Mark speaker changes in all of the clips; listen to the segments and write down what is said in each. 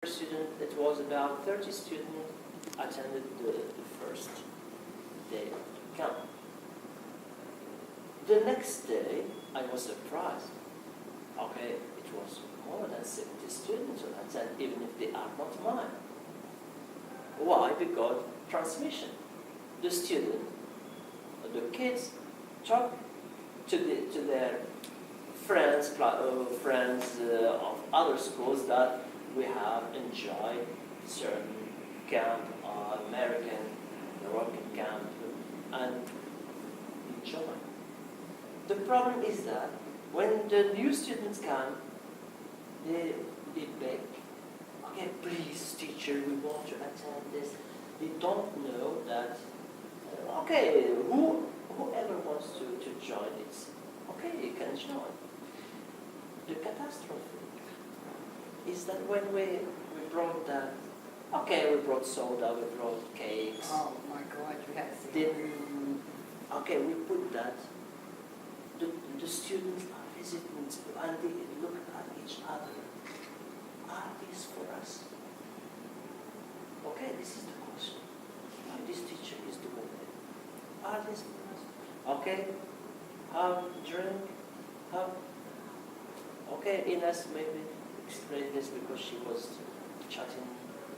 Speaker 1: students, it was about 30 students attended the first day of camp. The next day, I was surprised. Okay, it was more than 70 students who attended, even if they are not mine. Why? Because transmission. The student, the kids, talk to their friends of other schools that we have enjoyed certain camp, American, Moroccan camp, and enjoy. The problem is that when the new students come, they beg, okay, please, teacher, we want to attend this. They don't know that, okay, whoever wants to join this, okay, you can join. The catastrophe is that when we brought that, okay, we brought soda, we brought cakes.
Speaker 2: Oh my God, you had to see.
Speaker 1: Then, okay, we put that. The students are visiting and they look at each other. Are these for us? Okay, this is the question. Why this teacher is doing it? Are these for us? Okay, have drink, have. Okay, Ines maybe explain this because she was chatting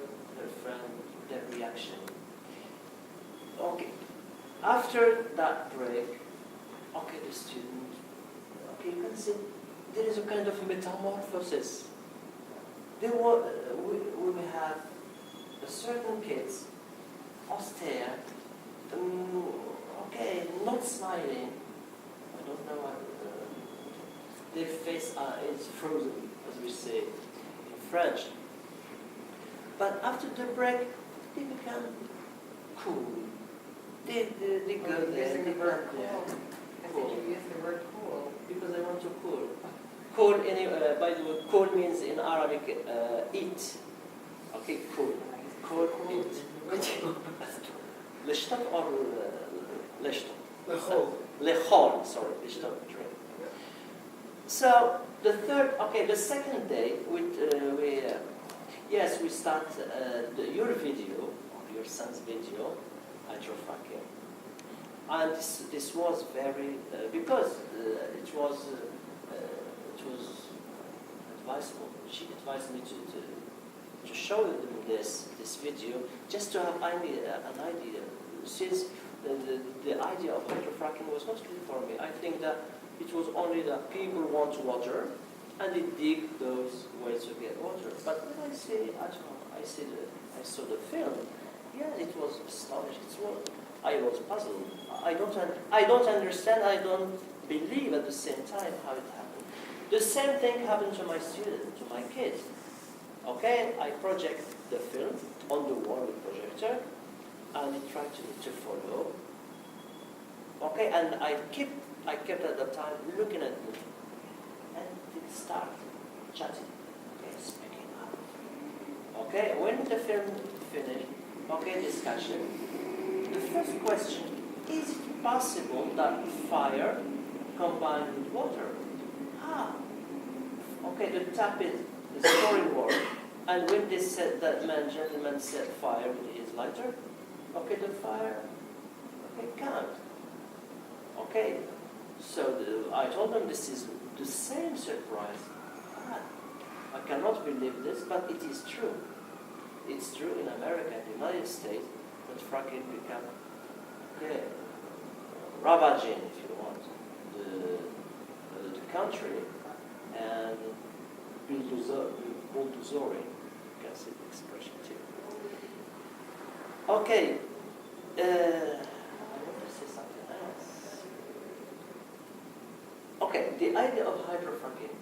Speaker 1: with her friend, their reaction. Okay, after that break, okay, the student, okay, you can see there is a kind of metamorphosis. We have a certain kids, austere, okay, not smiling. I don't know what, their face is frozen, as we say in French. But after the break, they become cool. They go there, they go there.
Speaker 2: I think you used the word cool.
Speaker 1: Because I want to cool. Cool, by the way, cool means in Arabic, eat. Okay, cool. Cool, eat. L'ishtab or l'ishtab? L'chol, sorry, l'ishtab, drink. So, the second day, we start your video, your son's video, hydrofracking. And this was very, because it was advisable. She advised me to show them this video, just to have an idea. Since the idea of hydrofracking was not clear for me, I think that it was only that people want water, and they dig those ways to get water. But when I saw the film, yeah, it was astonishing. I was puzzled. I don't understand. I don't believe at the same time how it happened. The same thing happened to my students, to my kids. Okay, I project the film on the wall with projector, and they try to follow. Okay, and I kept at the time looking at me, and they start chatting, okay, speaking up. Okay, when the film finished, okay, discussion. The first question, is it possible that fire combined with water? Okay, the tap is the scoring word, and when they said that gentleman set fire with his lighter, okay, the fire, okay, can't. Okay, so I told them this is the same surprise. I cannot believe this, but it is true. It's true in America and the United States that fracking become, okay, ravaging, if you want, the country, and bulldozering, you can say the expression too. Okay, I want to say something else. Okay, the idea of hydrofracking,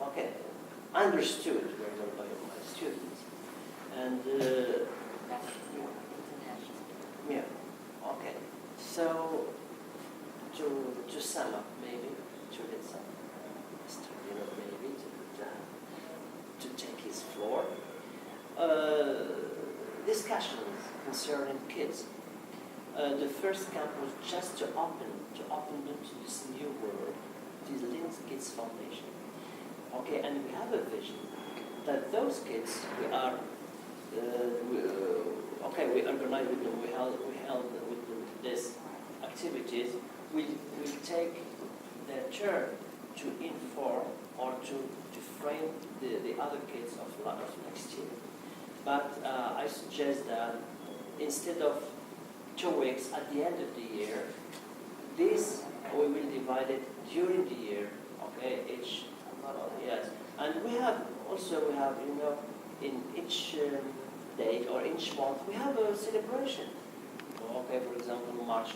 Speaker 1: okay, understood very well by my students, and yeah, okay. So to sum up, maybe to get some, maybe to take his floor. Discussions concerning kids. The first camp was just to open them to this new world, this Kids Foundation. Okay, and we have a vision that those kids, we organize with them, we held with them these activities, we take their turn to inform or to frame the other kids of next year. But I suggest that instead of 2 weeks at the end of the year, this we will divide it during the year, okay, yes. And we have, in each day or each month, we have a celebration. Okay, for example, March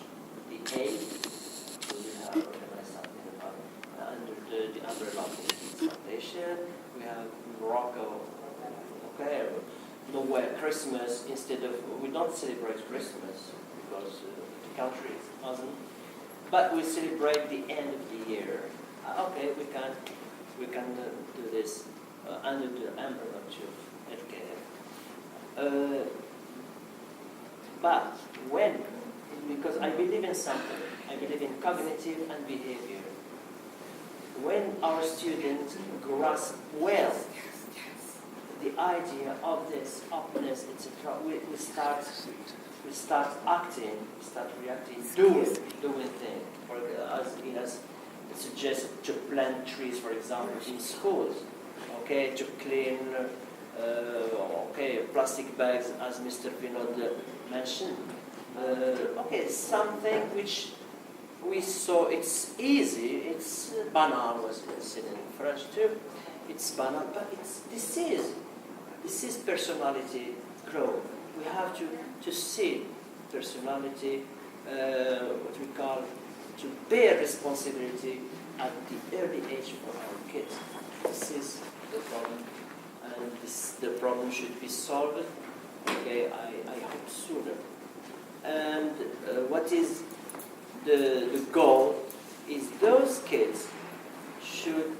Speaker 1: the 8th, we will have something about under the umbrella of the Foundation. We have Morocco, okay, nowhere Christmas, instead of, we don't celebrate Christmas because the country doesn't, but we celebrate the end of the year. Okay, we can do this under the umbrella of LKF. But when, because I believe in something, I believe in cognitive and behavior. When our students grasp well the idea of this openness, etc., we start acting, we start reacting, doing things. As Ines suggested, to plant trees, for example, in schools. Okay, to clean, plastic bags, as Mr. Vinod mentioned. Something which we saw, it's easy, it's banal, was said in French too. It's banal, but this is personality growth. We have to see personality, what we call, to bear responsibility at the early age for our kids. This is the problem, and the problem should be solved. Okay, I hope sooner. And what is the goal is those kids should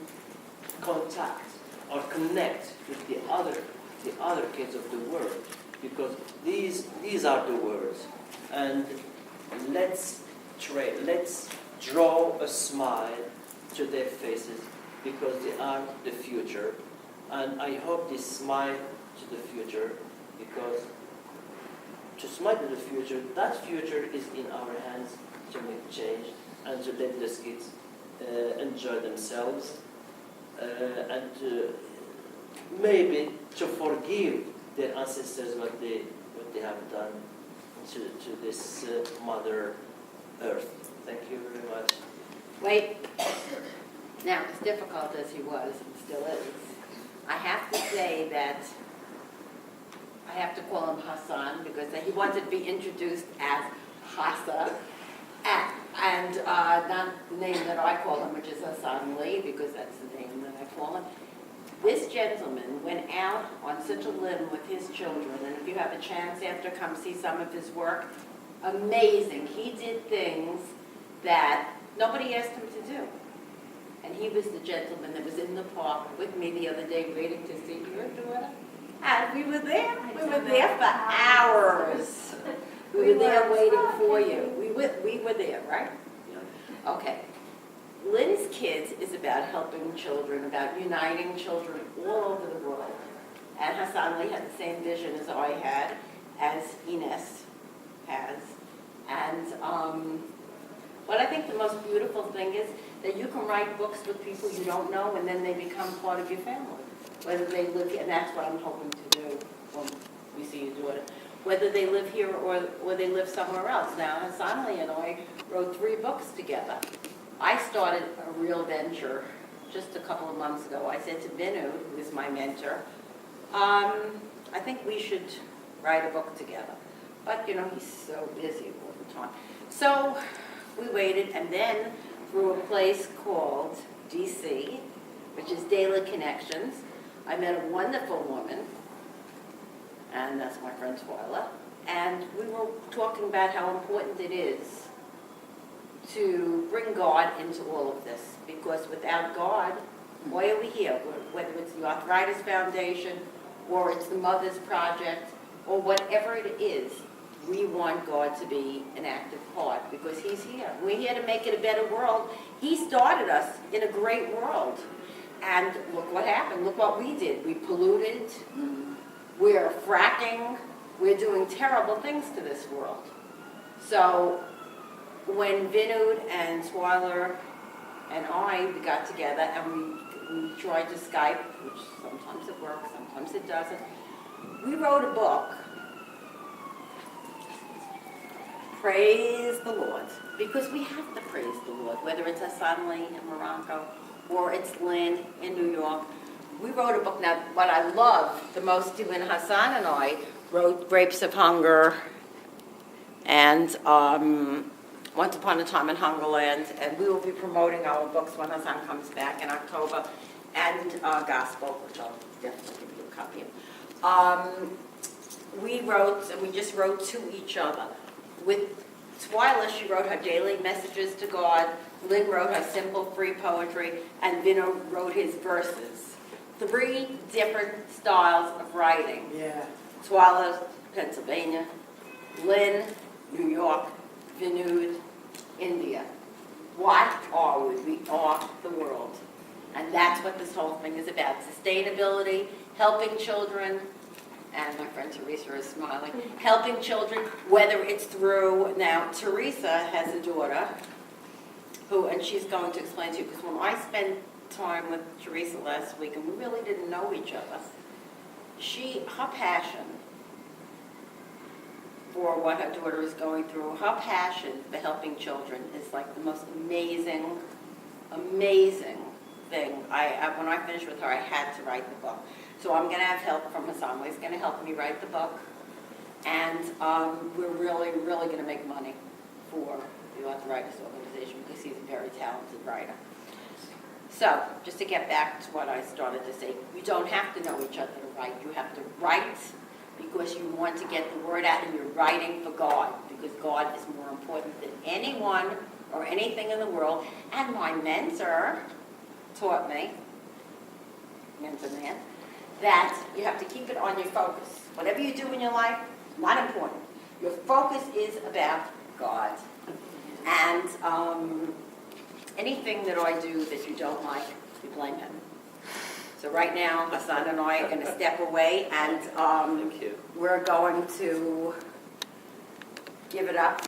Speaker 1: contact or connect with the other kids of the world, because these are the words. And let's draw a smile to their faces, because they are the future. And I hope this smile to the future, because to smile to the future, that future is in our hands to make change and to let those kids enjoy themselves, and maybe to forgive their ancestors what they have done to this Mother Earth. Thank you very much.
Speaker 2: Wait. Now, as difficult as he was, and still is, I have to say that I have to call him Hassan, because he wanted to be introduced as Hassa, and not the name that I call him, which is Hassan Lee, because that's the name that I call him. This gentleman went out on such a limb with his children, and if you have a chance after, come see some of his work. Amazing. He did things that nobody asked him to do. And he was the gentleman that was in the park with me the other day waiting to see your daughter. And we were there. We were there for hours. We were there waiting for you. We were there, right? Yeah. Okay. Lynn's Kids is about helping children, about uniting children all over the world. And Hassan Lee had the same vision as I had, as Ines has. And what I think the most beautiful thing is that you can write books with people you don't know, and then they become part of your family. Whether they live here, and that's what I'm hoping to do when we see you do it. Whether they live here or they live somewhere else. Now, Hassan Lee and I wrote 3 books together. I started a real venture just a couple of months ago. I said to Binu, who is my mentor, I think we should write a book together. But, he's so busy all the time. So we waited, and then through a place called DC, which is Daily Connections, I met a wonderful woman, and that's my friend Twyla, and we were talking about how important it is to bring God into all of this, because without God, why are we here? Whether it's the Arthritis Foundation, or it's the Mother's Project, or whatever it is, we want God to be an active part, because He's here. We're here to make it a better world. He started us in a great world. And look what happened. Look what we did. We polluted. We're fracking. We're doing terrible things to this world. So when Vinud and Swiler and I got together and we tried to Skype, which sometimes it works, sometimes it doesn't, we wrote a book, Praise the Lord, because we have to praise the Lord, whether it's Hassan Lee in Morocco or it's Lynn in New York. We wrote a book. Now, what I love the most, when Hassan and I wrote Grapes of Hunger and Once Upon a Time in Hungerland, and we will be promoting our books when Hassan comes back in October, and Gospel, which I'll definitely give you a copy of. We wrote, and we just wrote to each other. With Twyla, she wrote her daily messages to God. Lynn wrote her simple, free poetry, and Vino wrote his verses. 3 different styles of writing.
Speaker 3: Yeah.
Speaker 2: Twyla, Pennsylvania. Lynn, New York. Vinud, India. What are we? We are the world. And that's what this whole thing is about. Sustainability, helping children, and my friend Teresa is smiling, helping children, whether it's through, now Teresa has a daughter who, and she's going to explain to you, because when I spent time with Teresa last week, and we really didn't know each other, her passion for what her daughter is going through, her passion for helping children is like the most amazing, amazing thing. When I finished with her, I had to write the book. So I'm going to have help from Hassan. He's going to help me write the book. And we're really, really going to make money for the Arthritis Organization because he's a very talented writer. So, just to get back to what I started to say, you don't have to know each other to write. You have to write because you want to get the word out, and you're writing for God, because God is more important than anyone or anything in the world. And my mentor taught me, mentor man, that you have to keep it on your focus. Whatever you do in your life, not important. Your focus is about God. And anything that I do that you don't like, you blame him. So right now, Hassan and I are going to step away, and
Speaker 1: Thank you.
Speaker 2: we're going to give it up.